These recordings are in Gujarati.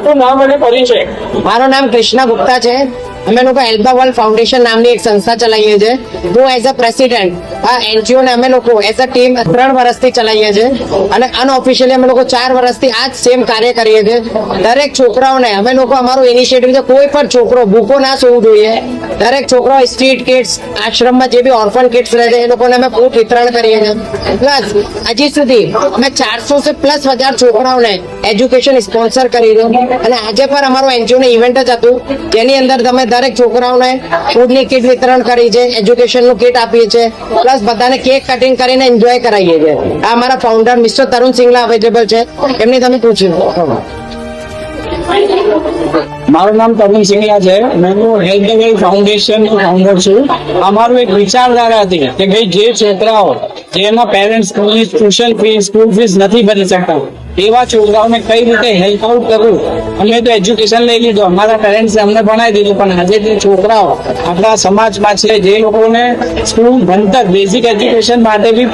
આપનું નામ અને પરિચય? મારું નામ કૃષ્ણા ગુપ્તા છે. અમે લોકો એલ્બા વર્લ્ડ ફાઉન્ડેશન નામની એક સંસ્થા ચલાવીએ છીએ. હું એઝ અ પ્રેસિડેન્ટ આ એનજીઓ ને અમે લોકો એઝ અ ટીમ 3 વર્ષથી ચલાવીએ છીએ અને અનઓફિશિયલી અમે લોકો 4 વર્ષથી આ જ સેમ કાર્ય કરીએ છીએ. દરેક છોકરાઓને અમે લોકો અમારું ઇનિશિયેટિવ છે, કોઈ પણ છોકરો ભૂખો ના સૂવું જોઈએ. દરેક છોકરો સ્ટ્રીટ કિડ્સ, આશ્રમમાં જે બી ઓર્ફન કિડ્સ રહે છે એ લોકોને અમે ફૂડ વિતરણ કરીએ છીએ. પ્લસ હજી સુધી અમે 400 से પ્લસ હજાર છોકરાઓને એજ્યુકેશન સ્પોન્સર કરી દો અને આજે પણ અમારું એનજીઓ નું ઇવેન્ટ જ હતું જેની અંદર તમે દરેક છોકરાઓને ફૂડની કીટ વિતરણ કરી છે, એજ્યુકેશનનું કીટ આપીએ છીએ, પ્લસ બધાને કેક કટિંગ કરીને એન્જોય કરાવીએ છીએ. આ અમારા ફાઉન્ડર મિસ્ટર તરુણ સિંગલા અવેલેબલ છે, એમની તમે પૂછ્યું. મારું નામ તરુણ સિંગલા છે. હું help the world foundation founder છું. અમારું એક વિચારધારા હતી કે ભાઈ જે છોકરાઓ જેના parents tuition fee, school fees નથી ભરી શકતા એવા છોકરાઓને કઈ રીતે હેલ્પ આઉટ કરવું. અમે તો એજ્યુકેશન લઈ લીધું, અમારા પેરેન્ટ્સે અમને ભણાવી દીધું, પણ આજે જે છોકરાઓ આપણા સમાજમાં છે જે લોકોને સ્કૂલ ભણતર બેઝિક એજ્યુકેશન માટે બી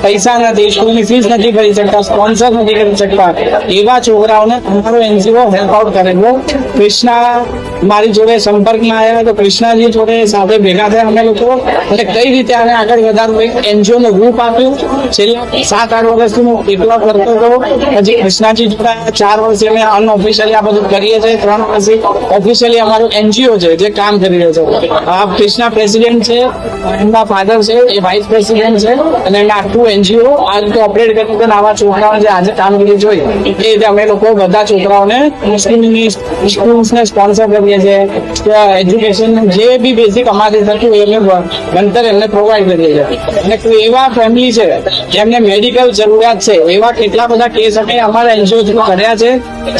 પૈસા નથી, સ્કૂલની ફીસ નથી ભરી શકતા, સ્પોન્સર નથી કરી શકતા, એવા છોકરાઓને અમારો એનજીઓ હેલ્પ આઉટ કરેલો. કૃષ્ણા મારી જોડે સંપર્કમાં આવ્યા તો કૃષ્ણાજી જોડે સાથે ભેગા થયા અમે લોકો અને કઈ રીતે આને આગળ વધારવું એક એનજીઓ નું રૂપ આપ્યું. છેલ્લા 7-8 વર્ષથી હું એકલો કરતો હતો, પછી કૃષ્ણાજી જોડે 4 વર્ષથી અમે અનઓફિશિયલી આ બધું કરીએ છીએ. 3 વર્ષથી ઓફિશિયલી અમારું એનજીઓ છે જે કામ કરી રહ્યો છે. આ કૃષ્ણા પ્રેસિડેન્ટ છે, એમના ફાધર છે એ વાઇસ પ્રેસિડેન્ટ છે અને એમના આખું એનજીઓ આ રીતે ઓપરેટ કરી છે. આવા છોકરાઓને જે આજે કામગીરી જોઈ એ રીતે અમે લોકો બધા છોકરાઓને સ્કૂલ્સને સ્પોન્સર કરીએ છીએ. એજ્યુકેશન જે બી બેઝિક અમારી થતું એ અમે ભણતર એમને પ્રોવાઈડ કરીએ છીએ. અને કોઈ એવા ફેમિલી છે જેમને મેડિકલ જરૂરિયાત છે એવા કેટલા બધા કેસ અમે અમારા એનજીઓ થ્રુ કર્યા છે,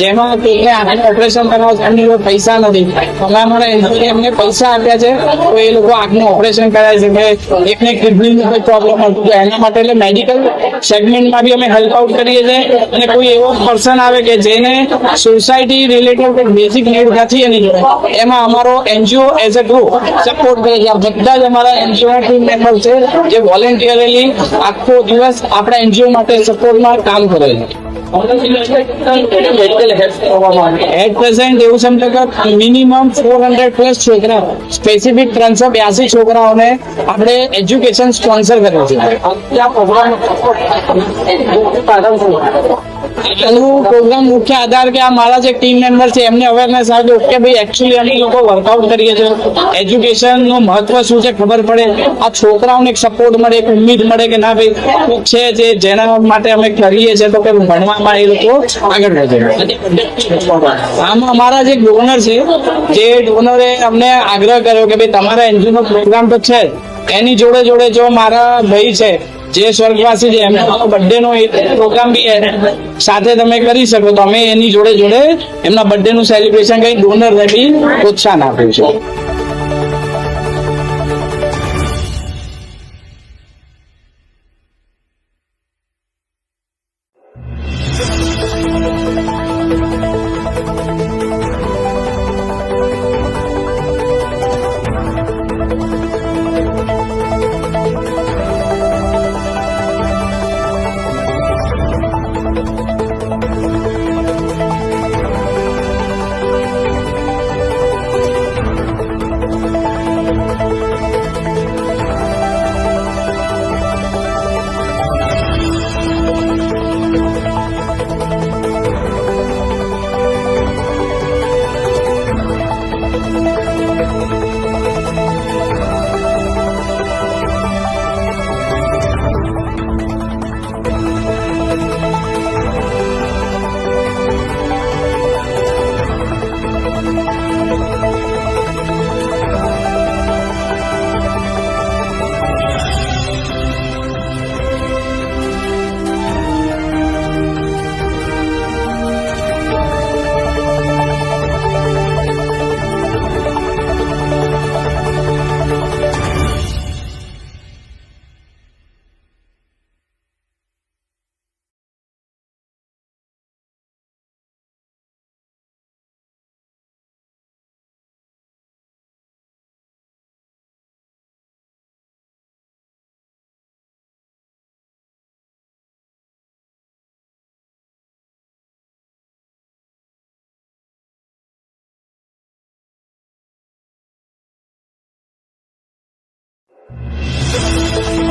જેમાં કોઈને આંખનું ઓપરેશન કરાવવા એમની જોડે પૈસા નથી. અમે અમારા એનજીઓ એમને પૈસા આપ્યા છે તો એ લોકો આંખનું ઓપરેશન કરાવે છે કે એકને કિડનીનું કોઈ પ્રોબ્લેમ હતું તો એના માટે એટલે મેડિકલ સેગમેન્ટમાં બી અમે હેલ્પ આઉટ કરીએ છીએ. અને કોઈ એવો પર્સન આવે કે જેને સોસાયટી રિલેટેડ કોઈ બેઝિક નીડ નથી એની જોડે, એમાં અમારો NGO as a group support કરે છે. બધા જ અમારા એનજીઓ ના ટીમ મેમ્બર છે જે વોલેન્ટિયરલી આખો દિવસ આપણા એનજીઓ માટે સપોર્ટમાં કામ કરે છે. એટ પ્રેઝન્ટ એવું સમજો કે મિનિમમ 400 પ્લસ છોકરા, સ્પેસિફિક 382 છોકરાઓને આપણે એજ્યુકેશન સ્પોન્સર કર્યું છે. પ્રોગ્રામ મુખ્ય આધાર કે આ મારા જે ટીમ મેમ્બર છે એમને અવેરનેસ આવ્યું કે ભાઈ એકચ્યુઅલી અમે લોકો વર્કઆઉટ કરીએ છીએ, એજ્યુકેશન નું મહત્વ શું છે ખબર પડે, આ છોકરાઓને એક સપોર્ટ મળે, એક ઉમ્મીદ મળે કે ના ભાઈ છે જે જેના માટે અમે કરીએ છીએ તો કે ભણવામાં એ લોકો આગળ વધે. આમાં અમારા જે ડોનર છે, જે ડોનરે અમને આગ્રહ કર્યો કે ભાઈ તમારા એનજીઓ નો પ્રોગ્રામ તો છે, એની જોડે જોડે જો મારા ભાઈ છે જે સ્વર્ગવાસી છે એમનો બર્થડે નો પ્રોગ્રામ બી સાથે તમે કરી શકો તો અમે એની જોડે જોડે એમના બર્થડે નું સેલિબ્રેશન કઈ ડોનર ને બી પ્રોત્સાહન આપ્યું છે. છે